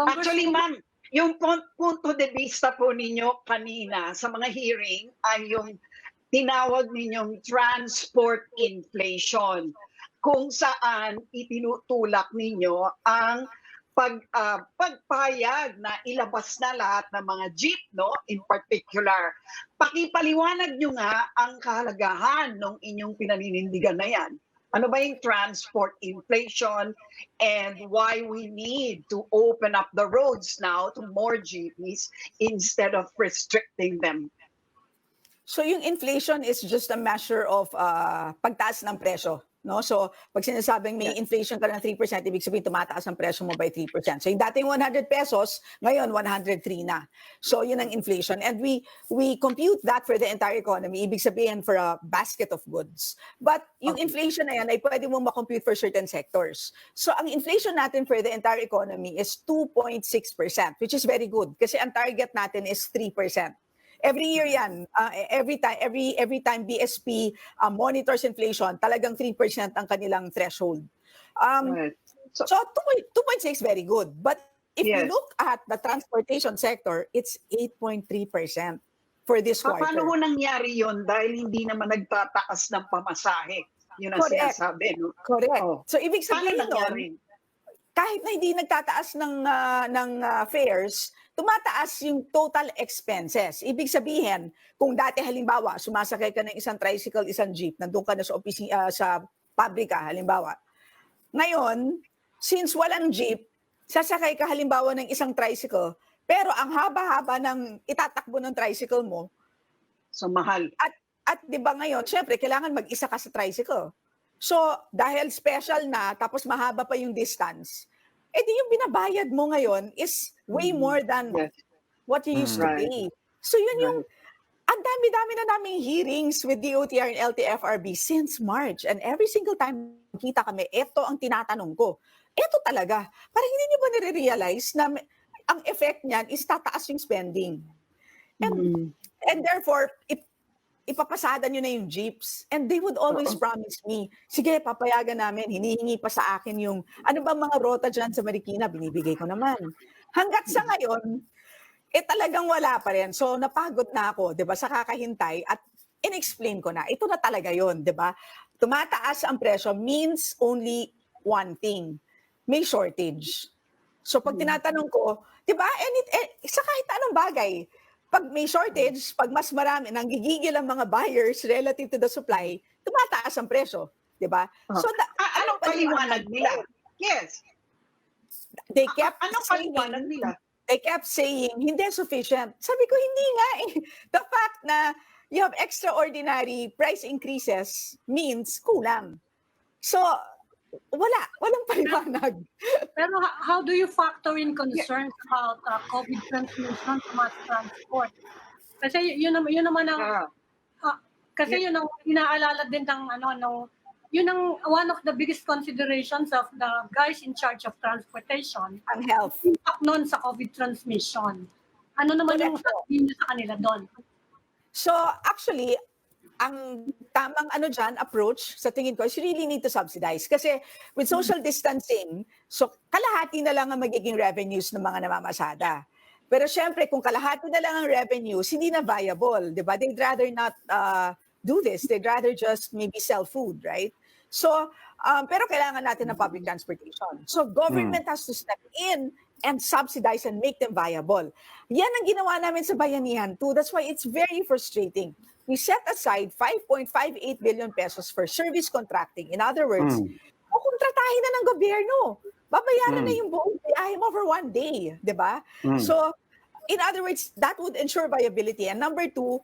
Actually, Congresswoman, ma'am, yung punto de vista po ninyo kanina sa mga hearing ay yung tinawag ninyong transport inflation, kung saan itinutulak ninyo ang pagpayag na ilabas na lahat ng mga jeep, no, in particular. Pakipaliwanag nyo nga ang kahalagahan ng inyong pinaninindigan na yan. Ano ba yung transport inflation and why we need to open up the roads now to more jeepneys instead of restricting them? So yung inflation is just a measure of pagtaas ng presyo, no? So pag sinasabing may inflation ka ng 3%, ibig sabihin tumataas ang presyo mo by 3%. So yung dating 100 pesos, ngayon 103 na. So yun ang inflation. And we compute that for the entire economy, ibig sabihin for a basket of goods. But yung inflation na yan ay pwede mo makompute for certain sectors. So ang inflation natin for the entire economy is 2.6%, which is very good kasi ang target natin is 3%. Every year yan, every time BSP monitors inflation, talagang 3% ang kanilang threshold. Right. So 2.6 very good. But if you look at the transportation sector, it's 8.3% for this quarter. Paano ho nangyari yon dahil hindi naman nagtataas ng pamasahe? Yun ang Correct. sinasabi. No? Correct. Oh. So ibig sabihin Paano nangyari? nun, kahit na hindi nagtataas ng fares, tumataas yung total expenses. Ibig sabihin, kung dati halimbawa, sumasakay ka ng isang tricycle, isang jeep, nandun ka na sa sa pabrika, halimbawa. Ngayon, since walang jeep, sasakay ka halimbawa ng isang tricycle, pero ang haba-haba ng itatakbo ng tricycle mo. So mahal. At di ba ngayon, syempre, kailangan mag-isa ka sa tricycle. So, dahil special na, tapos mahaba pa yung distance, edi yung binabayad mo ngayon is way more than what you used to pay. So, yun yung, ang dami-dami na naming hearings with DOTR and LTFRB since March. And every single time kita kami, eto ang tinatanong ko. Eto talaga. Parang hindi nyo ba nare-realize na ang effect niyan is tataas yung spending. And therefore, ipapasada nyo na yung jeeps. And they would always promise me, sige, papayagan namin, hinihingi pa sa akin yung, ano ba mga rota dyan sa Marikina, binibigay ko naman. Hanggat sa ngayon, talagang wala pa rin. So, napagod na ako, di ba, sa kakahintay at in-explain ko na, ito na talaga yon, di ba? Tumataas ang presyo means only one thing, may shortage. So, pag tinatanong ko, di ba, sa kahit anong bagay, pag may shortage, pag mas marami, nanggigigil ang mga buyers relative to the supply, tumataas ang presyo. Di ba? So, anong paliwanag nila? Yes. They kept anong paliwanag nila? They kept saying, hindi sufficient. Sabi ko, hindi nga eh. The fact na you have extraordinary price increases means kulang. So, walang paliwanag. pero how do you factor in concerns about COVID transmission to mass transport? Kasi yun naman ang kasi yun ang inaalala din ng yun ang one of the biggest considerations of the guys in charge of transportation. Ang health. Impact nun sa COVID transmission. Ano naman yung sabihin niyo sa kanila doon? So actually, ang tamang approach sa tingin ko is you really need to subsidize. Kasi with social distancing, so kalahati na lang ang magiging revenues ng mga namamasada. Pero syempre, kung kalahati na lang ang revenues, hindi na viable, di ba? They'd rather not do this. They'd rather just maybe sell food, right? So, pero kailangan natin ng public transportation. So government has to step in and subsidize and make them viable. Yan ang ginawa namin sa Bayanihan II. That's why it's very frustrating. We set aside 5.58 billion pesos for service contracting. In other words, kukontratahin na ng gobyerno. Babayaran na yung buong biyahe mo for one day. Diba? So, in other words, that would ensure viability. And number two,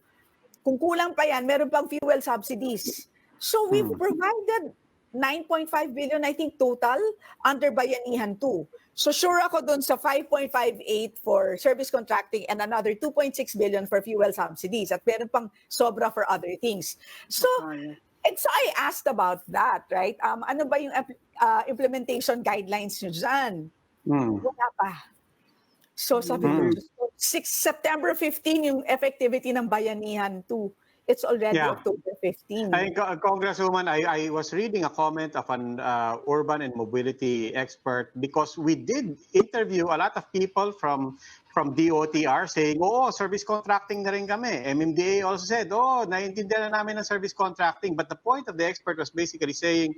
kung kulang pa yan, meron pang fuel subsidies. So, we've provided 9.5 billion, I think, total under Bayanihan II. So sure ako dun sa 5.58 for service contracting and another 2.6 billion for fuel subsidies at meron pang sobra for other things. So, and so I asked about that, right? Ano ba yung implementation guidelines nyo dyan? Wala pa. So sabi ko, September 15 yung effectivity ng Bayanihan II. It's already Yeah. October 15. Congresswoman, I was reading a comment of an urban and mobility expert because we did interview a lot of people from DOTR saying, service contracting na rin kami. MMDA also said, naiintindihan na namin ang service contracting. But the point of the expert was basically saying,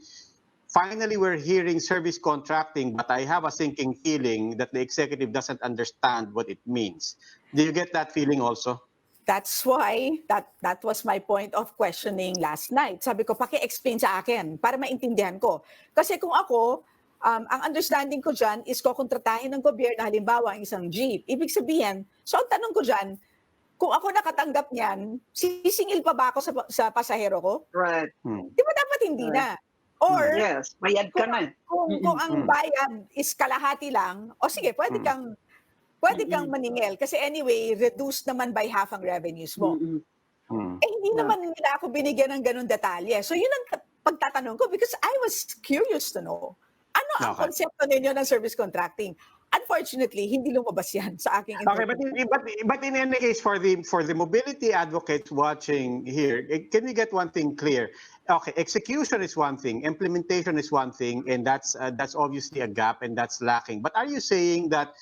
finally, we're hearing service contracting, but I have a sinking feeling that the executive doesn't understand what it means. Do you get that feeling also? That's why, that was my point of questioning last night. Sabi ko, paki-explain sa akin para maintindihan ko. Kasi kung ako, ang understanding ko dyan is kukontratahin ng gobyerno, halimbawa, ang isang jeep. Ibig sabihin, so ang tanong ko dyan, kung ako nakatanggap niyan, sisingil pa ba ako sa pasahero ko? Right. Di ba dapat hindi na? Or, Yes, bayad ka na. kung ang bayad is kalahati lang, o sige, pwede kang maningil. Kasi anyway, reduced naman by half ang revenues mo. Hindi naman nila ako binigyan ng ganun detalye. So yun ang pagtatanong ko because I was curious to know. Ano ang konsepto ninyo ng service contracting? Unfortunately, hindi lumabas yan sa aking interview. Okay, but in any case, for the mobility advocates watching here, can we get one thing clear? Okay, execution is one thing, implementation is one thing, and that's obviously a gap and that's lacking. But are you saying that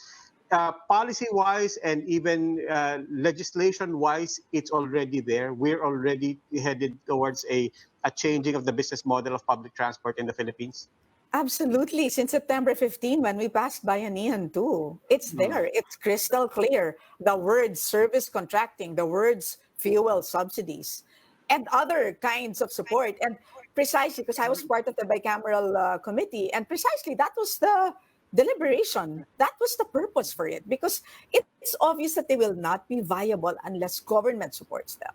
policy-wise and even legislation-wise, it's already there? We're already headed towards a changing of the business model of public transport in the Philippines? Absolutely. Since September 15, when we passed Bayanihan II, it's there. It's crystal clear. The words service contracting, the words fuel subsidies, and other kinds of support. And precisely, because I was part of the bicameral committee, and precisely that was the deliberation. That was the purpose for it, because it's obvious that they will not be viable unless government supports them.